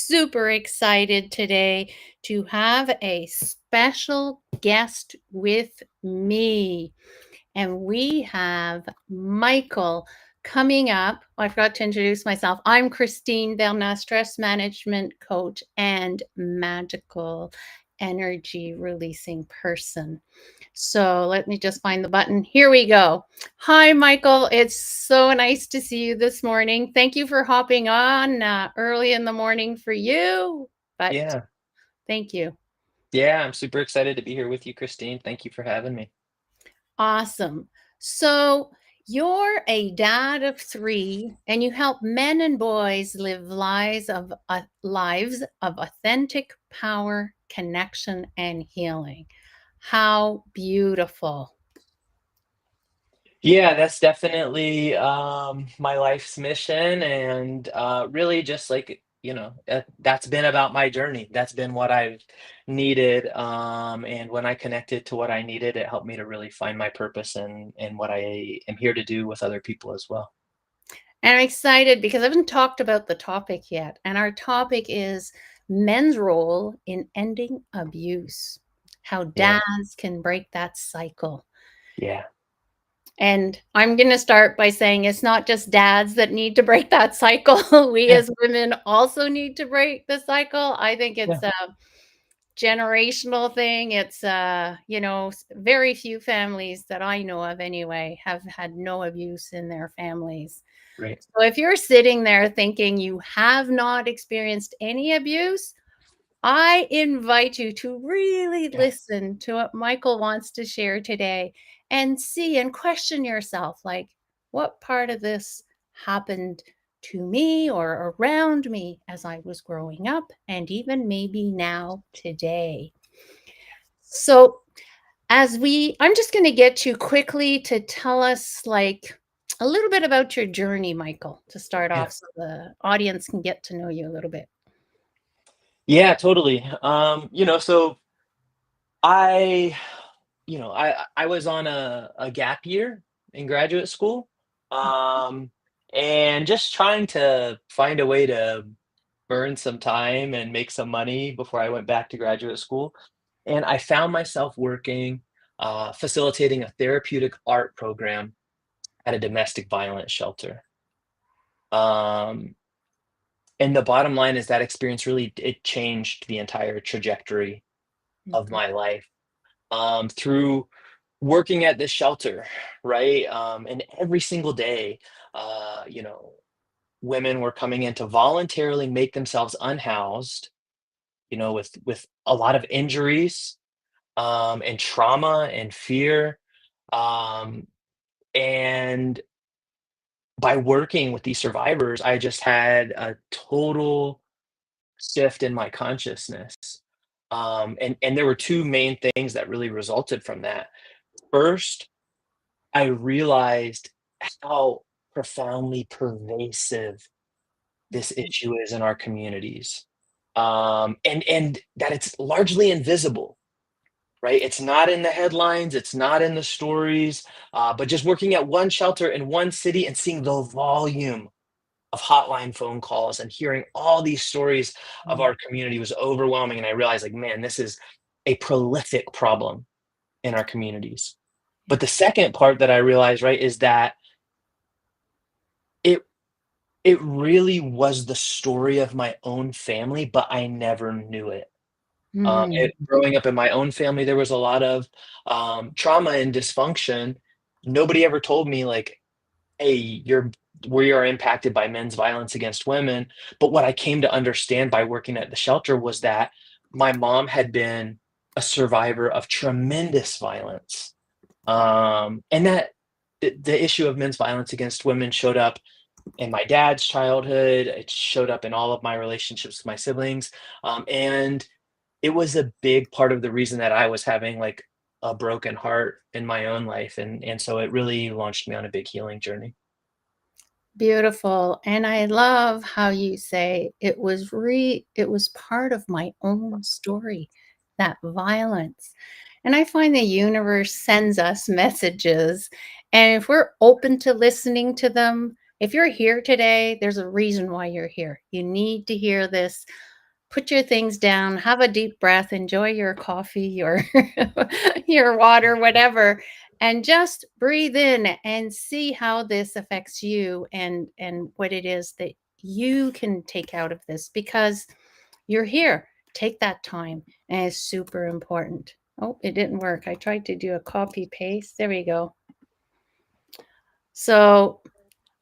super excited today to have a special guest with me. And we have Michael coming up. Oh, I forgot to introduce myself. I'm Christine Bernat, stress management coach and magical energy releasing person. So let me just find the button. Here we go. Hi, Michael. It's so nice to see you this morning. Thank you for hopping on early in the morning for you, but Yeah. thank you. Yeah, I'm super excited to be here with you, Christine. Thank you for having me. Awesome. So you're a dad of three, and you help men and boys live lives of authentic power, connection, and healing. How beautiful! Yeah, that's definitely my life's mission, and really just like that's been about my journey. That's been what I've needed, and when I connected to what I needed, it helped me to really find my purpose and what I am here to do with other people as well. And I'm excited because I haven't talked about the topic yet. And our topic is men's role in ending abuse, how Yeah, dads can break that cycle. yeah, And I'm going to start by saying it's not just dads that need to break that cycle. We yeah, as women also need to break the cycle. I think yeah. it's a generational thing. It's, very few families that I know of anyway have had no abuse in their families. Great. So if you're sitting there thinking you have not experienced any abuse, I invite you to really Yeah, listen to what Michael wants to share today and see and question yourself like, what part of this happened to me or around me as I was growing up, and even maybe now today? So, I'm just going to get you quickly to tell us like a little bit about your journey, Michael, to start yeah, off so the audience can get to know you a little bit. yeah, totally. So I I was on a gap year in graduate school, um, and just trying to find a way to burn some time and make some money before I went back to graduate school. And I found myself working, facilitating a therapeutic art program at a domestic violence shelter. Um, and the bottom line is that experience really it changed the entire trajectory of Mhm. my life. Through working at this shelter, right? And every single day, uh, you know, women were coming in to voluntarily make themselves unhoused, with a lot of injuries, and trauma and fear. Um, and by working with these survivors, I just had a total shift in my consciousness. And there were two main things that really resulted from that. First, I realized how profoundly pervasive this issue is in our communities, and that it's largely invisible, right? It's not in the headlines, it's not in the stories, but just working at one shelter in one city and seeing the volume of hotline phone calls and hearing all these stories of Mhm. our community was overwhelming, and I realized, like, man, this is a prolific problem in our communities. But the second part that I realized, right, is that it it really was the story of my own family, but I never knew it. Mhm. Growing up in my own family, there was a lot of, trauma and dysfunction. Nobody ever told me, like, "Hey, we are impacted by men's violence against women," but what I came to understand by working at the shelter was that my mom had been a survivor of tremendous violence, and that the issue of men's violence against women showed up in my dad's childhood. It showed up in all of my relationships with my siblings, and it was a big part of the reason that I was having like a broken heart in my own life, and so it really launched me on a big healing journey. Beautiful. And I love how you say it was part of my own story, that violence. And I find the universe sends us messages. And if we're open to listening to them, if you're here today, there's a reason why you're here. You need to hear this. put your things down, have a deep breath, enjoy your coffee, your your water, whatever, and just breathe in and see how this affects you and what it is that you can take out of this because you're here. Take that time, and it's super important. Oh, it didn't work. I tried to do a copy paste. There we go. So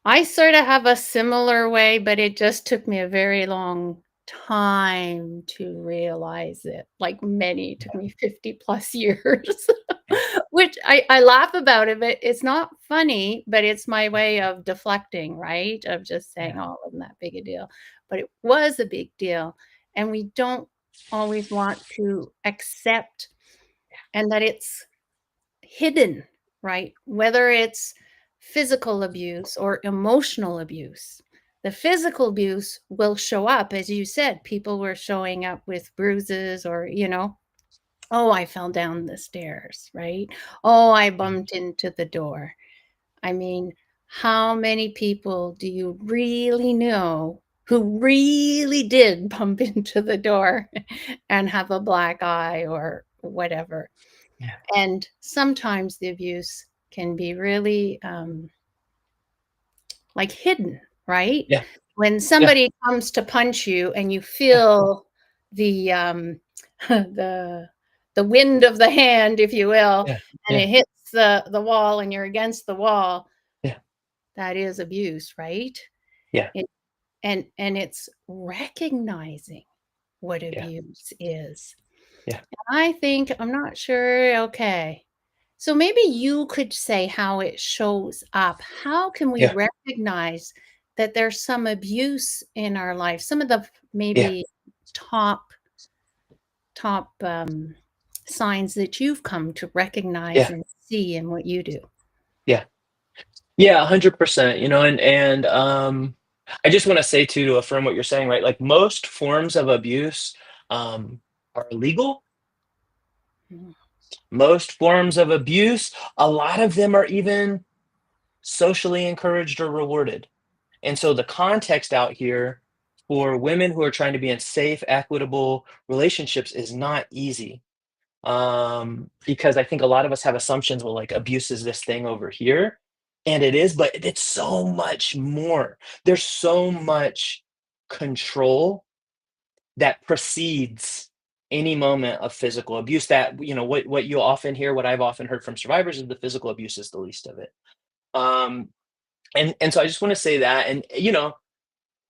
I sort of have a similar way, but it just took me a very long time to realize it. Like many, it took me 50 plus years, Yeah. which I laugh about it, but it's not funny, but it's my way of deflecting, right? Of just saying, Yeah. oh, it wasn't that big a deal. But it was a big deal. And we don't always want to accept and that it's hidden, right? Whether it's physical abuse or emotional abuse. The physical abuse will show up, as you said, people were showing up with bruises or, oh, I fell down the stairs, right? Oh, I Yeah. bumped into the door. I mean, how many people do you really know who really did bump into the door and have a black eye or whatever? Yeah. And sometimes the abuse can be really like hidden, right? Yeah. When Yeah. somebody comes to punch you and you Yeah. feel the the the wind of the hand, if you will, Yeah. and Yeah. it hits the wall and you're against the wall, Yeah. that is abuse, right? Yeah. It, and it's recognizing what Yeah. abuse is. Yeah. I think I'm not sure. Okay. So maybe you could say how it shows up. How can we Yeah. recognize that there's some abuse in our life? Some of the Yeah. maybe top top signs that you've come to recognize Yeah. and see in what you do. Yeah. Yeah, 100%, I just wanna say too, to affirm what you're saying, right, like, most forms of abuse, are illegal. Mhm. Most forms of abuse, a lot of them are even socially encouraged or rewarded, and so the context out here for women who are trying to be in safe, equitable relationships is not easy, because I think a lot of us have assumptions, well, like, abuse is this thing over here, and it is, but it's so much more. There's so much control that precedes any moment of physical abuse that, what you often hear, what I've often heard from survivors is the physical abuse is the least of it. Um, and so I just want to say that, and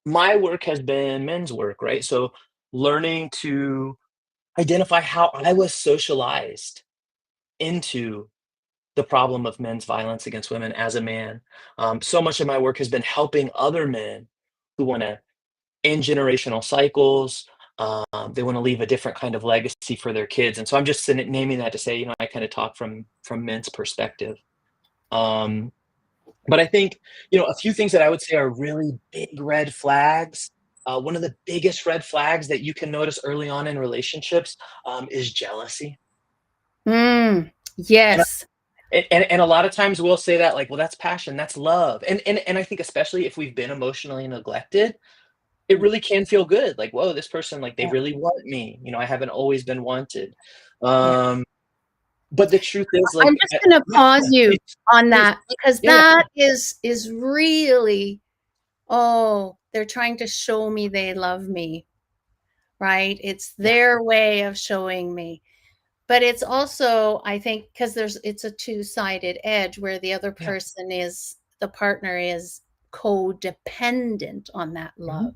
my work has been men's work, right? So learning to identify how I was socialized into the problem of men's violence against women as a man. So much of my work has been helping other men who want to end generational cycles. They want to leave a different kind of legacy for their kids, and so I'm just naming that to say, I kind of talk from men's perspective. Um, but I think a few things that I would say are really big red flags. One of the biggest red flags that you can notice early on in relationships is jealousy. Mm, And yes. and a lot of times we'll say that like, "Well, that's passion, that's love." And I think especially if we've been emotionally neglected, it Mm, really can feel good. Like, "Whoa, this person, like, they yeah. really want me. I haven't always been wanted." Yeah. But the truth is, like, I'm just going to yeah, pause yeah, you please, on please. that because Yeah, yeah, that is really, oh, they're trying to show me they love me, right? It's yeah, their way of showing me. But it's also, I think, because it's a two-sided edge where the other yeah, person the partner is codependent on that mhm, love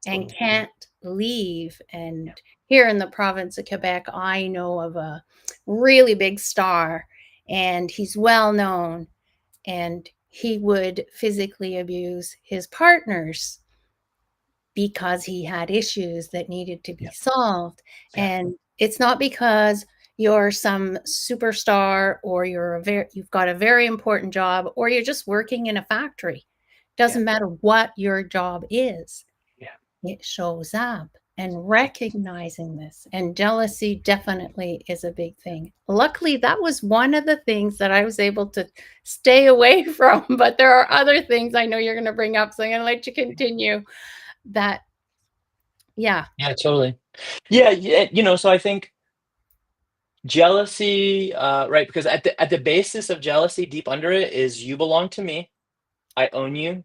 and totally. can't leave. Yeah, And here in the province of Quebec, I know of a really big star, and he's well known, and he would physically abuse his partners because he had issues that needed to be yeah, solved. yeah, And it's not because you're some superstar or you've got a very important job or you're just working in a factory. yeah, Doesn't matter what your job is. yeah, It shows up, and recognizing this and jealousy definitely is a big thing. Luckily, that was one of the things that I was able to stay away from, but there are other things I know you're going to bring up, so I'm going to let you yeah, continue that Yeah. Yeah, totally. Yeah, yeah, so I think jealousy, right, because at the basis of jealousy, deep under it is you belong to me, I own you,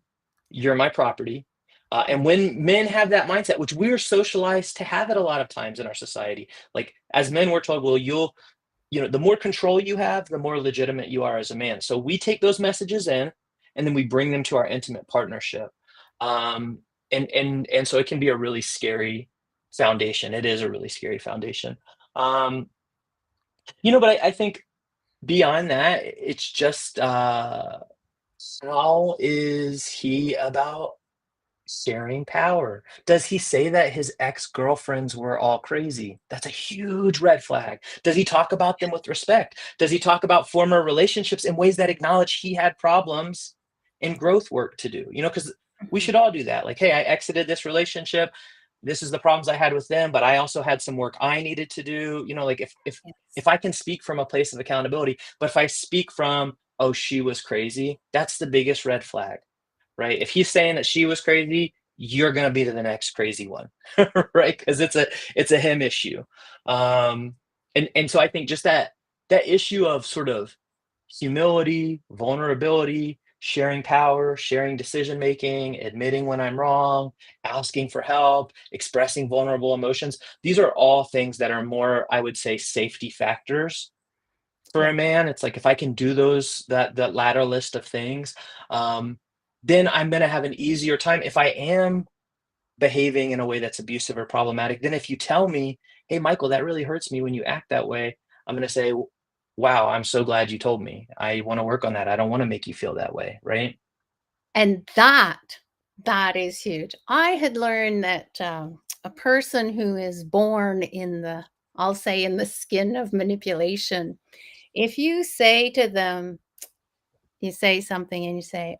you're my property. And Yes. when men have that mindset, which we're socialized to have it a lot of times in our society, like as men, we're told, well, the more control you have, the more legitimate you are as a man. So we take those messages in, and then we bring them to our intimate partnership. Um, and so it can be a really scary foundation. It is a really scary foundation. Um, but I think beyond that, it's just how is he about sharing power? Does he say that his ex-girlfriends were all crazy? That's a huge red flag. Does he talk about them with respect? Does he talk about former relationships in ways that acknowledge he had problems and growth work to do? Because we Mhm. should all do that. Like, hey, I exited this relationship. This is the problems I had with them, but I also had some work I needed to do. Like if Yes. I can speak from a place of accountability, but if I speak from, oh, she was crazy, that's the biggest red flag, right? If he's saying that she was crazy, you're gonna be the next crazy one, right? Because it's a him issue, and so I think just that issue of sort of humility, vulnerability, sharing power, sharing decision making, admitting when I'm wrong, asking for help, expressing vulnerable emotions. These are all things that are more, I would say, safety factors for a Yes. man. It's like if I can do that latter list of things, um, then I'm gonna have an easier time. If I am behaving in a way that's abusive or problematic, then if you tell me, "Hey, Michael, that really hurts me when you act that way," I'm gonna say, "Wow, I'm so glad you told me. I wanna work on that. I don't wanna make you feel that way," right? And that is huge. I had learned that, a person who is born in the I'll say, in the skin of manipulation, if you say to them you say something and you say,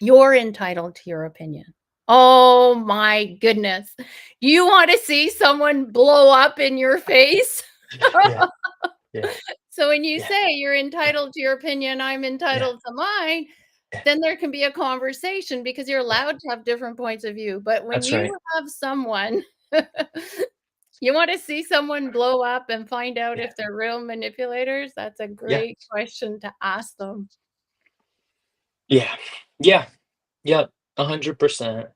you're entitled to your opinion." Oh my goodness. You wanna see someone blow up in your face? Yeah, yeah, So when you yeah, say, "You're yeah, entitled to your opinion, I'm yeah, entitled to mine," yeah, then there can be a conversation because you're yeah. allowed to have different points of view. But when That's you right. have someone you wanna see someone blow up and find out Yeah, if they're real manipulators, that's a yeah, great question to ask them. yeah, yeah, yep, 100%.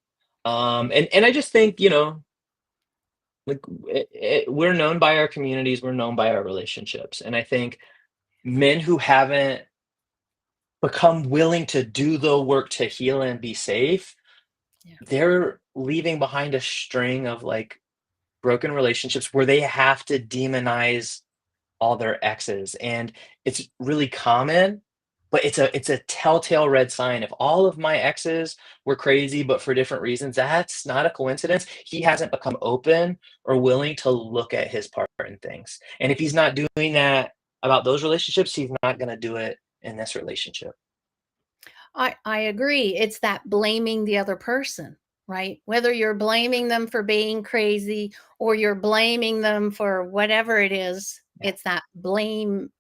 And I just think, like, we're known by our communities, we're known by our relationships, and I think men who haven't become willing to do the work to heal and be safe, Yeah. they're leaving behind a string of, like, broken relationships where they have to demonize all their exes, and it's really common, but it's a telltale red sign. If all of my exes were crazy, but for different reasons, that's not a coincidence. He hasn't become open or willing to look at his part in things, and if he's not doing that about those relationships, he's not gonna do it in this relationship. I agree. It's that blaming the other person, right? Whether you're blaming them for being crazy or you're blaming them for whatever it is, Yeah, it's that blame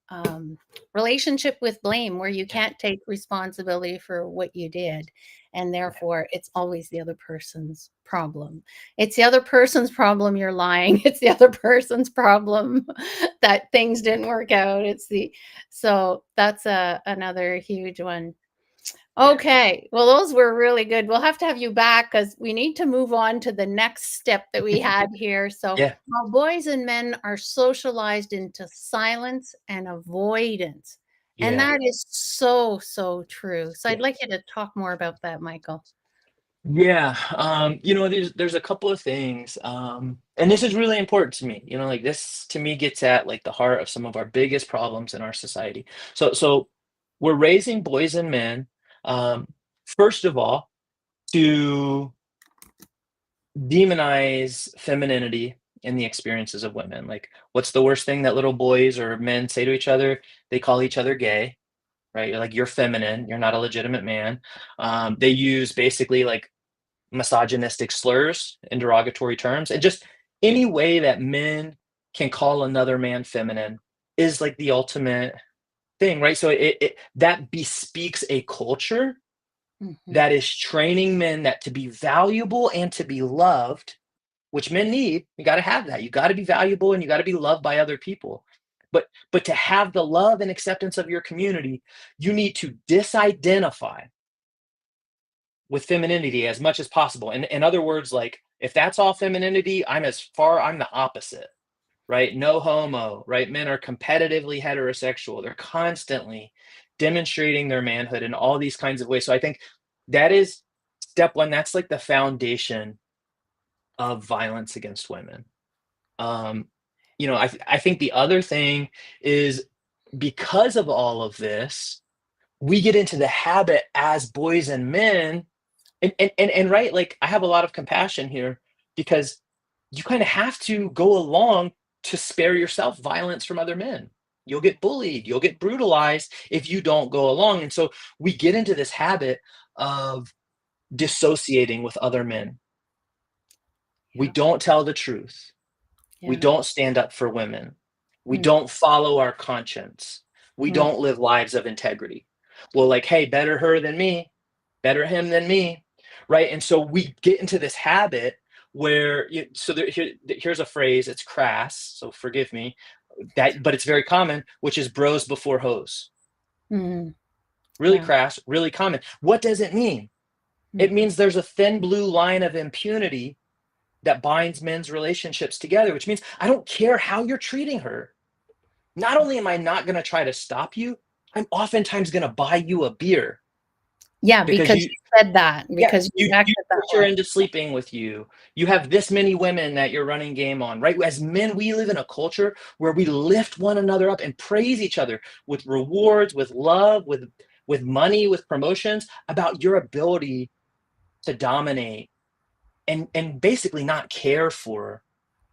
relationship with blame where you yeah, can't take responsibility for what you did. And yeah, therefore, it's always the other person's problem. It's the other person's problem you're lying. It's the other person's problem that things didn't work out. So that's another huge one. yeah, Okay. Well, those were really good. We'll have to have you back because we need to move on to the next step that we had here. So, yeah, how boys and men are socialized into silence and avoidance. And yeah, that is so, so true. So, yeah. I'd like you to talk more about that, Michael. Yeah, there's a couple of things, and this is really important to me. Like this to me gets at like the heart of some of our biggest problems in our society. So we're raising boys and men, um, first of all, to demonize femininity and the experiences of women. Like, what's the worst thing that little boys or men say to each other? They call each other gay, right? You're like, you're feminine, you're not a legitimate man. They use basically like misogynistic slurs and derogatory terms, and just any way that men can call another man feminine is like the ultimate thing, right? So that bespeaks a culture Mhm. that is training men that to be valuable and to be loved, which men need. You got to have that. You got to be valuable and you got to be loved by other people. But to have the love and acceptance of your community, you need to disidentify with femininity as much as possible. And in other words, like if that's all femininity, I'm the opposite, right? No homo, right? Men are competitively heterosexual. They're constantly demonstrating their manhood in all these kinds of ways. So I think that is step one. That's like the foundation of violence against women. Um, I think the other thing is because of all of this, we get into the habit as boys and men, and right, like I have a lot of compassion here because you kind of have to go along to spare yourself violence from other men. You'll get bullied, you'll get brutalized if you don't go along. And so we get into this habit of dissociating with other men. We Yeah. don't tell the truth. We Yeah. don't stand up for women. We Mm. don't follow our conscience. We Mm. don't live lives of integrity. Well, like, hey, better her than me, better him than me, right? And so we get into this habit where here's a phrase. It's crass, so forgive me. But it's very common, which is bros before hoes. Mm. Really Yeah. crass, really common. What does it mean? It Mhm. means there's a thin blue line of impunity that binds men's relationships together, which means I don't care how you're treating her. Not only am I not going to try to stop you, I'm oftentimes going to buy you a beer Yeah, because because you said that, yeah, because you you acted that push her way. into sleeping with you. You have this many women that you're running game on, right? As men, we live in a culture where we lift one another up and praise each other with rewards, with love, with money, with promotions about your ability to dominate and basically not care for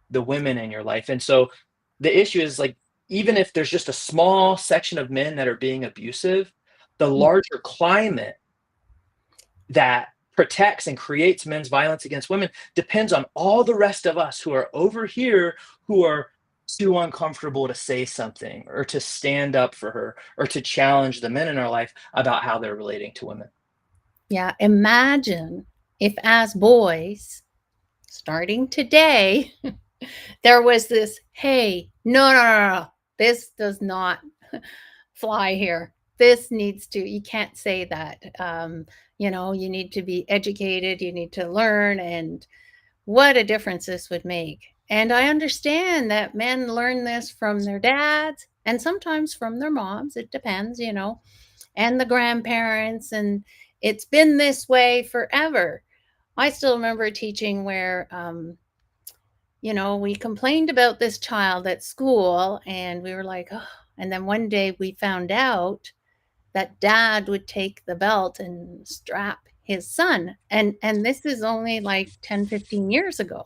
the women in your life. And so the issue is like, even if there's just a small section of men that are being abusive, the Mm. larger climate that protects and creates men's violence against women depends on all the rest of us who are over here who are too uncomfortable to say something or to stand up for her or to challenge the men in our life about how they're relating to women. Yeah, imagine if as boys, starting today, there was this, "Hey, no, no, no, no, this does not fly here. This needs to you can't say that. You need to be educated, you need to learn, and what a difference this would make." And I understand that men learn this from their dads and sometimes from their moms. It depends, and the grandparents. And it's been this way forever. I still remember teaching where, we complained about this child at school and we were like, oh, and then one day we found out that dad would take the belt and strap his son. And this is only like 10, 15 years ago.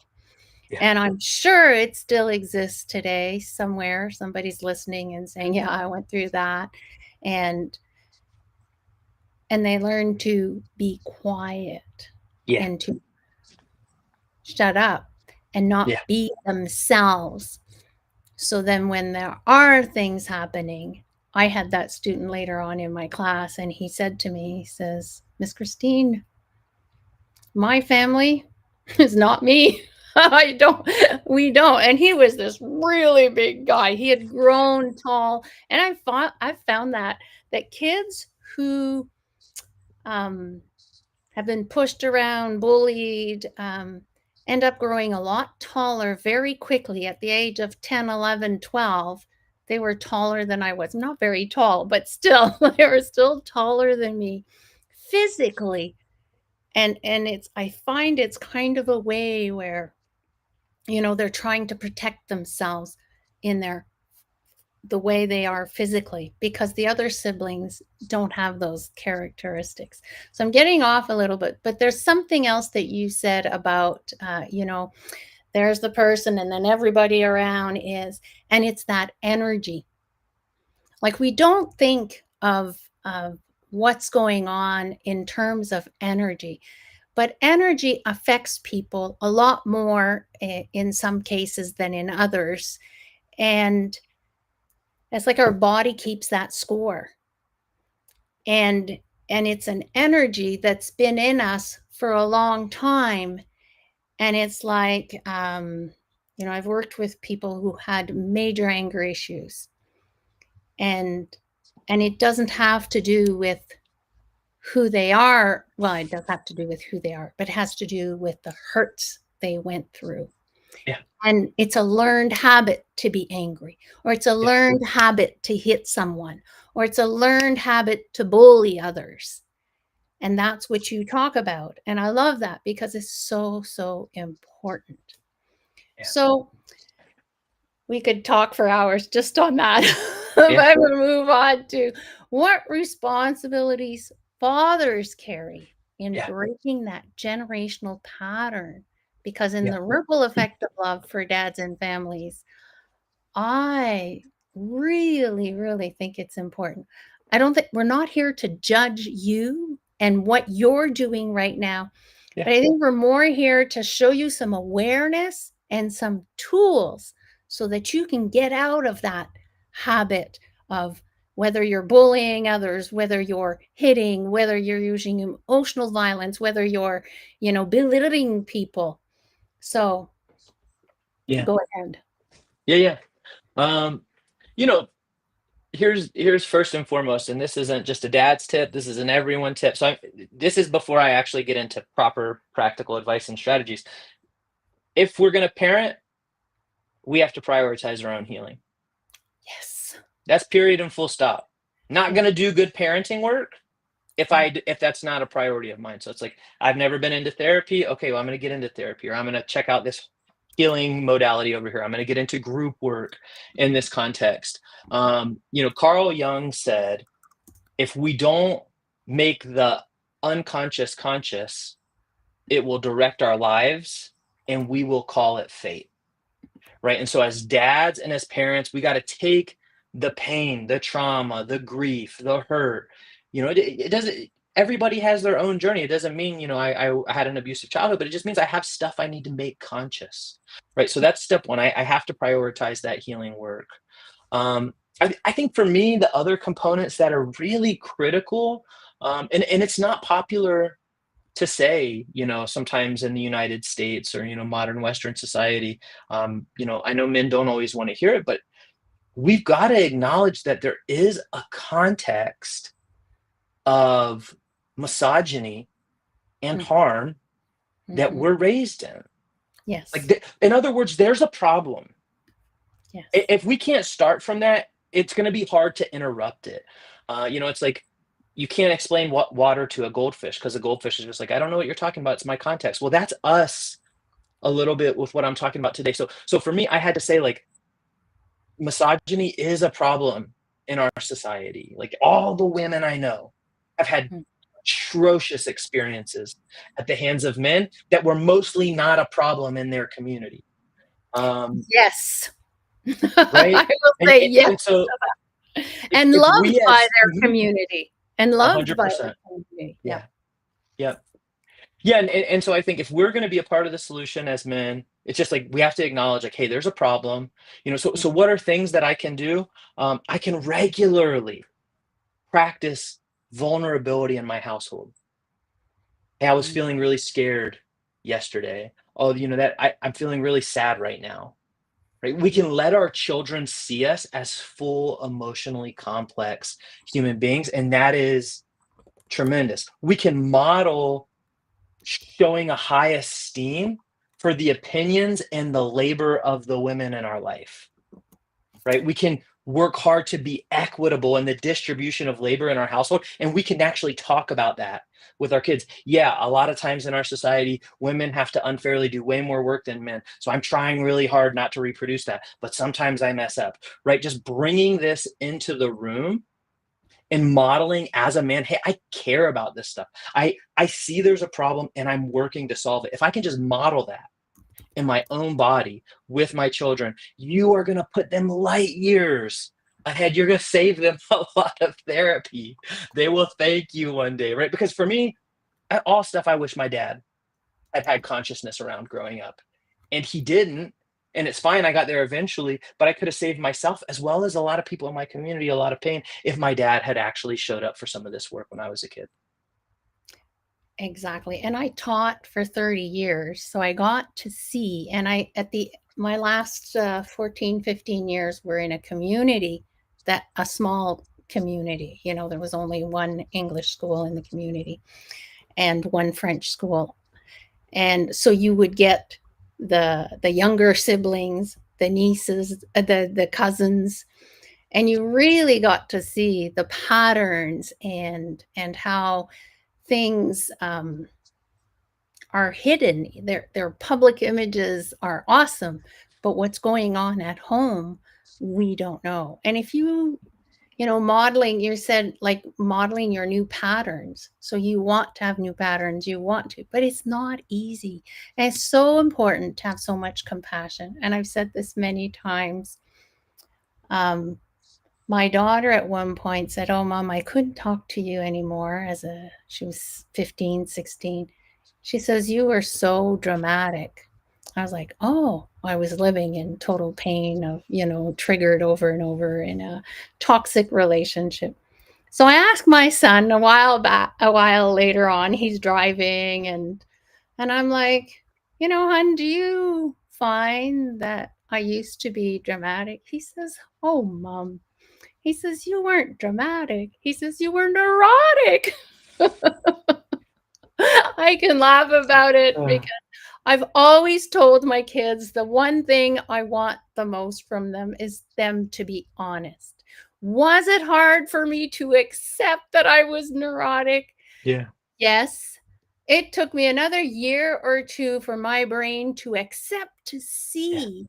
Yeah. And I'm sure it still exists today somewhere. Somebody's listening and saying, "Yeah, I went through that." And they learn to be quiet Yeah. and to shut up and not Yeah. be themselves. So then when there are things happening, I had that student later on in my class, and he said to me, he says, "Miss Christine, my family is not me." I don't, we don't. And he was this really big guy. He had grown tall. And I found that kids who um, have been pushed around, bullied, end up growing a lot taller very quickly at the age of 10, 11, 12. They were taller than I was. Not very tall, but still, they were still taller than me physically. And I find it's kind of a way where, they're trying to protect themselves in the way they are physically because the other siblings don't have those characteristics. So I'm getting off a little bit, but there's something else that you said about, there's the person and then everybody around is, and it's that energy. Like we don't think of what's going on in terms of energy, but energy affects people a lot more in some cases than in others. And it's like our body keeps that score. And it's an energy that's been in us for a long time. And it's like, I've worked with people who had major anger issues, and it doesn't have to do with who they are. Well, it does have to do with who they are, but it has to do with the hurts they went through. Yeah. And it's a learned habit to be angry, or it's a Yeah. learned habit to hit someone, or it's a learned habit to bully others. And that's what you talk about. And I love that because it's so, so important. Yeah. So we could talk for hours just on that. But Yeah. I'm going to move on to what responsibilities fathers carry in Yeah. breaking that generational pattern. Because in Yeah. the ripple effect of love for dads and families, I really, really think it's important. I don't think we're not here to judge you and what you're doing right now, Yeah. but I think we're more here to show you some awareness and some tools so that you can get out of that habit of whether you're bullying others, whether you're hitting, whether you're using emotional violence, whether you're, belittling people. So Yeah. go ahead. Yeah. Yeah. Um, you know, here's first and foremost, and this isn't just a dad's tip, this is an everyone tip. This is before I actually get into proper practical advice and strategies. If we're going to parent, we have to prioritize our own healing. Yes. That's period and full stop. Not Yeah. going to do good parenting work Yeah. if that's not a priority of mine. So it's like, I've never been into therapy. Okay, well, I'm going to get into therapy, or I'm going to check out this healing modality over here. I'm going to get into group work in this context. Carl Jung said, if we don't make the unconscious conscious, it will direct our lives and we will call it fate. Right. And so, as dads and as parents, we got to take the pain, the trauma, the grief, the hurt. It doesn't, everybody has their own journey. It doesn't mean, I had an abusive childhood, but it just means I have stuff I need to make conscious. Right. So, that's step one. I have to prioritize that healing work. I think for me, the other components that are really critical, and it's not popular to say, sometimes in the United States or, modern Western society, I know men don't always want to hear it, but we've got to acknowledge that there is a context of misogyny and harm that Mm-hmm. we're raised in. Like, Yes. in other words, there's a problem. Yes. If we can't start from that, it's going to be hard to interrupt it. It's like you can't explain what water to a goldfish because a goldfish is just like, I don't know what you're talking about. It's my context. Well, that's us a little bit with what I'm talking about today. So for me, I had to say, like, misogyny is a problem in our society. Like, all the women I know have had Mm. atrocious experiences at the hands of men that were mostly not a problem in their community. Yes. Right. I will And, say yes. and so And if loved we by as their community. And loved by their 100%. community. Yeah. Yeah. Yeah. Yeah. And so I think if we're going to be a part of the solution as men, it's just like we have to acknowledge, like, hey, there's a problem. So what are things that I can do? I can regularly practice vulnerability in my household. Hey, I was Mm. feeling really scared yesterday. Oh, I'm feeling really sad right now. Right? We can let our children see us as full, emotionally complex human beings, and that is tremendous. We can model showing a high esteem for the opinions and the labor of the women in our life, right? We can work hard to be equitable in the distribution of labor in our household, and we can actually talk about that with our kids. Yeah, a lot of times in our society, women have to unfairly do way more work than men. So I'm trying really hard not to reproduce that, but sometimes I mess up, right? Just bringing this into the room and modeling as a man, hey, I care about this stuff. I see there's a problem and I'm working to solve it. If I can just model that in my own body with my children, you are going to put them light years ahead. You're going to save them a lot of therapy. They will thank you one day, right? Because for me, all stuff I wish my dad had consciousness around growing up, and he didn't. And it's fine, I got there eventually, but I could have saved myself as well as a lot of people in my community a lot of pain if my dad had actually showed up for some of this work when I was a kid. Exactly. And I taught for 30 years. So I got to see, and my last 14, 15 years were in a community, that a small community, there was only one English school in the community and one French school. And so you would get the younger siblings, the nieces, the cousins, and you really got to see the patterns and how things are hidden. Their public images are awesome, but what's going on at home, we don't know. And if modeling, you said like modeling your new patterns. So you want to have new patterns, you want to, but it's not easy. And it's so important to have so much compassion. And I've said this many times. Um, my daughter at one point said, "Oh, Mom, I couldn't talk to you anymore." She was 15, 16. She says, "You were so dramatic." I was like, "Oh, I was living in total pain of, triggered over and over in a toxic relationship." So I asked my son a while later on, he's driving and I'm like, "Hon, do you find that I used to be dramatic?" He says, "Oh, Mom." He says, "You weren't dramatic." He says, "You were neurotic." I can laugh about it Uh, because I've always told my kids the one thing I want the most from them is them to be honest. Was it hard for me to accept that I was neurotic? yeah, Yes. It took me another year or two for my brain to accept, to yeah, see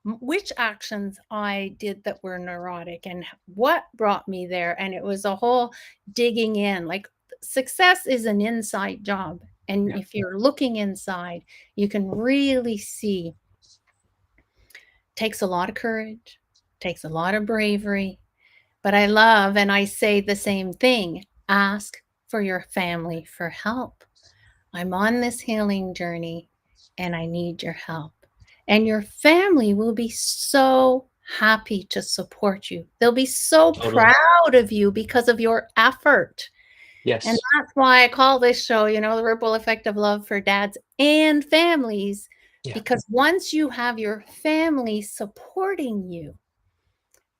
which actions I did that were neurotic and what brought me there. And it was a whole digging in. Like, success is an inside job. And yeah, if you're looking inside, you can really see. Takes a lot of courage, takes a lot of bravery. But I love, and I say the same thing, ask for your family for help. I'm on this healing journey and I need your help. And your family will be so happy to support you. They'll be so totally. proud of you because of your effort. And Yes. that's why I call this show, the ripple effect of love for dads and families. Yeah. Because once you have your family supporting you,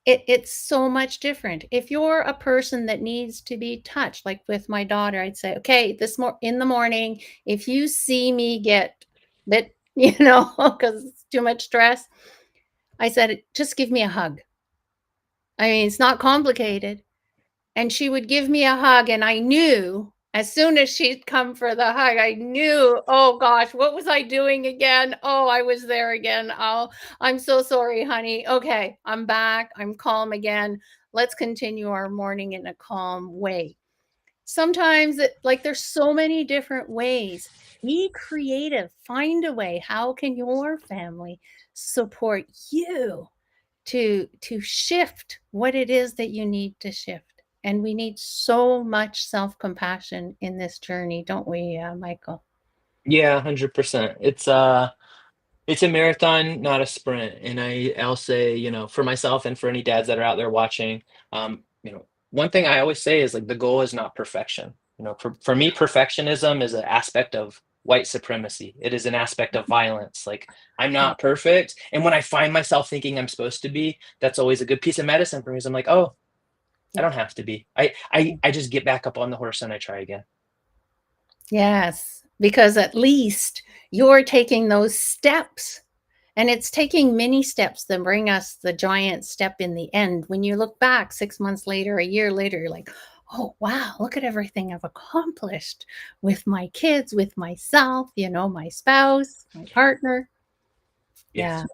it's so much different. If you're a person that needs to be touched, like with my daughter, I'd say, okay, in the morning, if you see me get bit, because it's too much stress, I said, just give me a hug. I mean, it's not complicated. And she would give me a hug, and I knew as soon as she'd come for the hug, I knew, oh gosh, what was I doing again? Oh, I was there again. Oh, I'm so sorry, honey. Okay, I'm back. I'm calm again. Let's continue our morning in a calm way. Sometimes there's so many different ways. Be creative. Find a way. How can your family support you to shift what it is that you need to shift? And we need so much self-compassion in this journey, don't we, Michael? Yeah, 100%. It's a marathon, not a sprint. And I'll say, for myself and for any dads that are out there watching, one thing I always say is like the goal is not perfection. For me, perfectionism is an aspect of white supremacy. It is an aspect of violence. Like I'm Yeah, not perfect. And when I find myself thinking I'm supposed to be, that's always a good piece of medicine for me. So I'm like, oh, I yeah. don't have to be. I just get back up on the horse and I try again. Yes, because at least you're taking those steps. And it's taking many steps that bring us the giant step in the end. When you look back 6 months later, a year later, you're like, oh, wow, look at everything I've accomplished with my kids, with myself, my spouse, my partner. Yeah. Yes.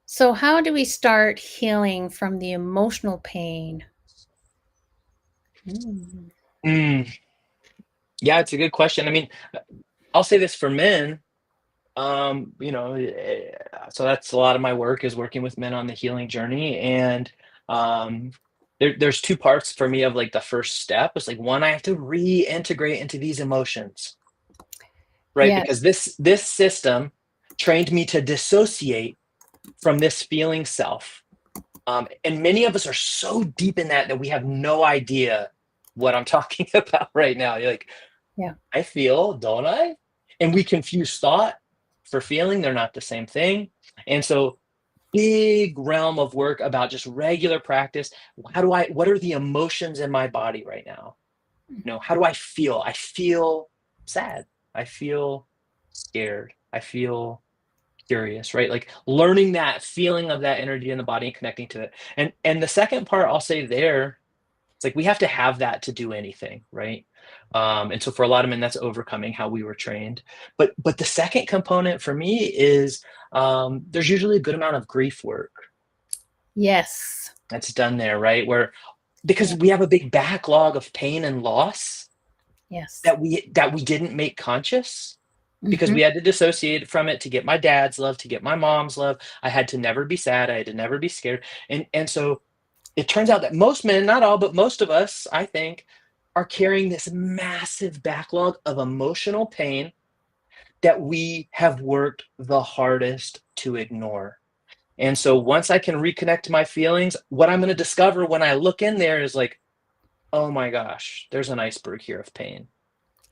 So, how do we start healing from the emotional pain? Mm. Mm, yeah, it's a good question. I mean, I'll say this for men. So that's a lot of my work is working with men on the healing journey. And um, there's two parts for me of like the first step. It's like one, I have to reintegrate into these emotions, right? Yeah. Because this system trained me to dissociate from this feeling self. And many of us are so deep in that we have no idea. what I'm talking about right now. You're like, Yeah. I feel, don't I? And we confuse thought for feeling. They're not the same thing. And so, big realm of work about just regular practice. What are the emotions in my body right now? How do I feel? I feel sad. I feel scared. I feel curious, right? Like learning that feeling of that energy in the body and connecting to it. And the second part I'll say there, it's like we have to have that to do anything, right? And so for a lot of men, that's overcoming how we were trained. But the second component for me is there's usually a good amount of grief work Yes. that's done there, right? Where because Yeah. we have a big backlog of pain and loss Yes. that we didn't make conscious because Hmm. we had to dissociate from it to get my dad's love, to get my mom's love. I had to never be sad. I had to never be scared. And so it turns out that most men, not all, but most of us, I think, are carrying this massive backlog of emotional pain that we have worked the hardest to ignore. And so once I can reconnect to my feelings, what I'm going to discover when I look in there is like, oh my gosh, there's an iceberg here of pain.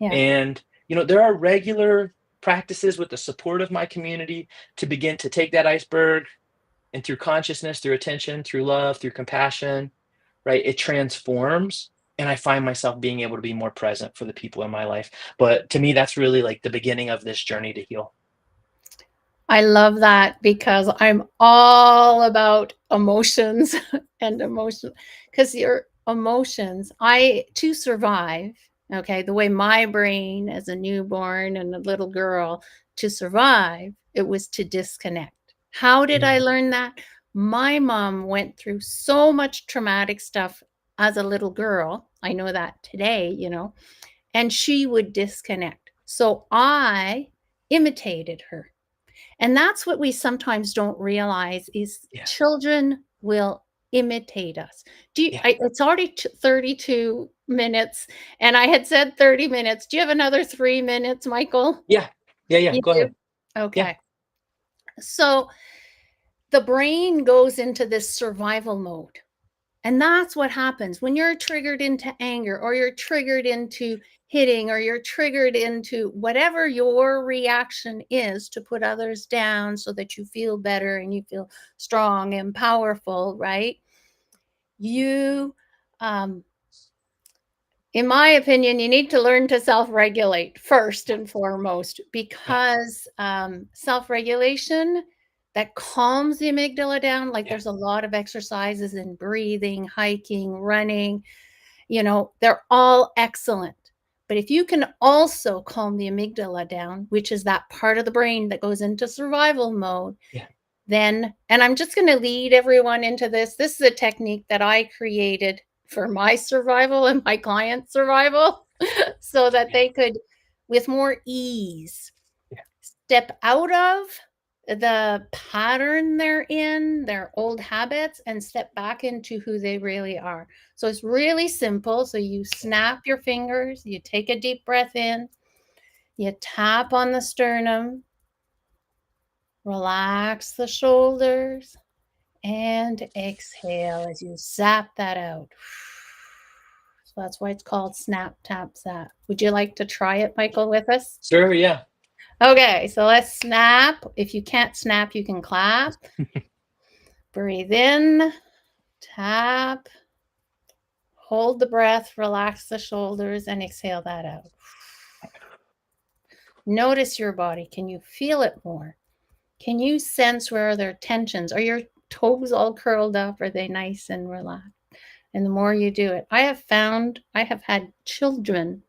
Yeah. And, there are regular practices with the support of my community to begin to take that iceberg and through consciousness, through attention, through love, through compassion, right? It transforms. And I find myself being able to be more present for the people in my life. But to me, that's really like the beginning of this journey to heal. I love that because I'm all about emotions and emotion because your emotions, to survive, okay, the way my brain as a newborn and a little girl to survive, it was to disconnect. How did I Mm, learn that? My mom went through so much traumatic stuff as a little girl. I know that today, and she would disconnect. So I imitated her, and that's what we sometimes don't realize is yeah, children will imitate us. yeah, It's already 32 minutes, and I had said 30 minutes. Do you have another 3 minutes, Michael? yeah, yeah, yeah. You Go do? ahead. Yeah, Okay. So the brain goes into this survival mode. And that's what happens when you're triggered into anger, or you're triggered into hitting, or you're triggered into whatever your reaction is to put others down so that you feel better and you feel strong and powerful, right? You, um, in my opinion, you need to learn to self regulate first yeah, and foremost, yeah, because self regulation that calms the amygdala down. Like yeah, there's a lot of exercises in breathing, hiking, running, they're all excellent. But if you can also calm the amygdala down, which is that part of the brain that goes into survival mode, yeah, then, and I'm just going to lead everyone into this. This is a technique that I created for my survival and my clients' survival so that yeah, they could, with more ease, yeah, step out of the pattern they're in, their old habits, and step back into who they really are. So it's really simple. So you yeah, snap your fingers, you take a deep breath in, you tap on the sternum, relax the shoulders, and exhale as you zap that out. So that's why it's called snap, tap, zap. Would you like to try it, Michael, with us? sure, yeah, Okay, so let's snap. If you can't snap, you can clap. Breathe in, tap, hold the breath, relax the shoulders, and exhale that out. Notice your body. Can you feel it more? Can you sense where there are tensions? Are your toes all curled up? Are they nice and relaxed? And the more you do it, I have found I have had children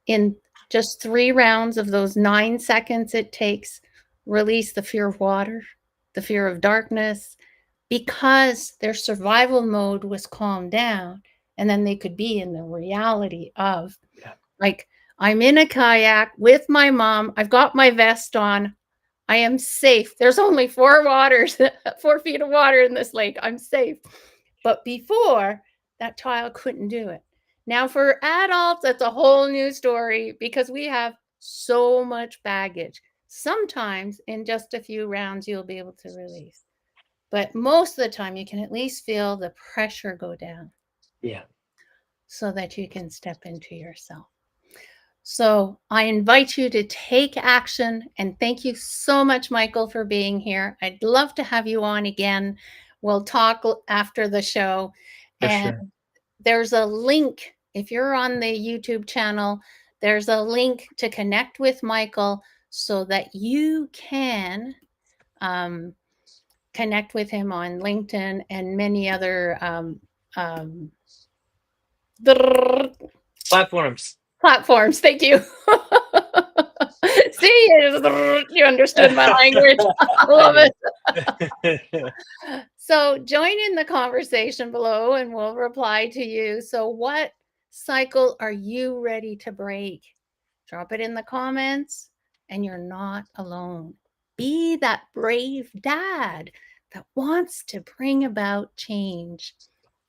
in just 3 rounds of those 9 seconds it takes release the fear of water, the fear of darkness, because their survival mode was calmed down. And then they could be in the reality of, yeah, like, I'm in a kayak with my mom. I've got my vest on. I am safe. There's only 4 waters, 4 feet of water in this lake. I'm safe. But before, that child couldn't do it. Now, for adults, that's a whole new story because we have so much baggage. Sometimes in just a few rounds, you'll be able to release. But most of the time, you can at least feel the pressure go down. yeah. so that you can step into yourself. So I invite you to take action, and thank you so much, Michael, for being here. I'd love to have you on again. We'll talk after the show. For And sure. there's a link, if you're on the YouTube channel, there's a link to connect with Michael so that you can connect with him on LinkedIn and many other um, Platforms. platforms. Thank you. See, you understood my language. I I love did. it. So join in the conversation below and we'll reply to you. So, what cycle are you ready to break? Drop it in the comments, and you're not alone. Be that brave dad that wants to bring about change.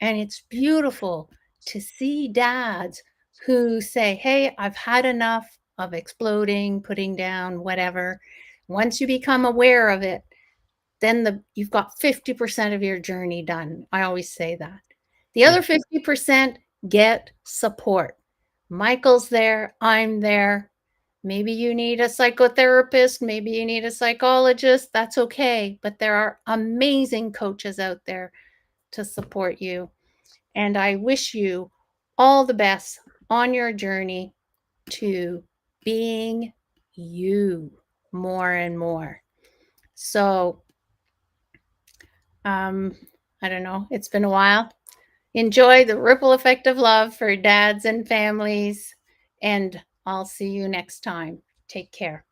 And it's beautiful to see dads who say, hey, I've had enough of exploding, putting down, whatever. Once you become aware of it, then you've got 50% of your journey done. I always say that. The other Yeah. 50%, get support. Michael's there, I'm there. Maybe you need a psychotherapist, maybe you need a psychologist, that's okay. But there are amazing coaches out there to support you. And I wish you all the best on your journey to being you more and more. So, I don't know, it's been a while. Enjoy the ripple effect of love for dads and families. And I'll see you next time. Take care.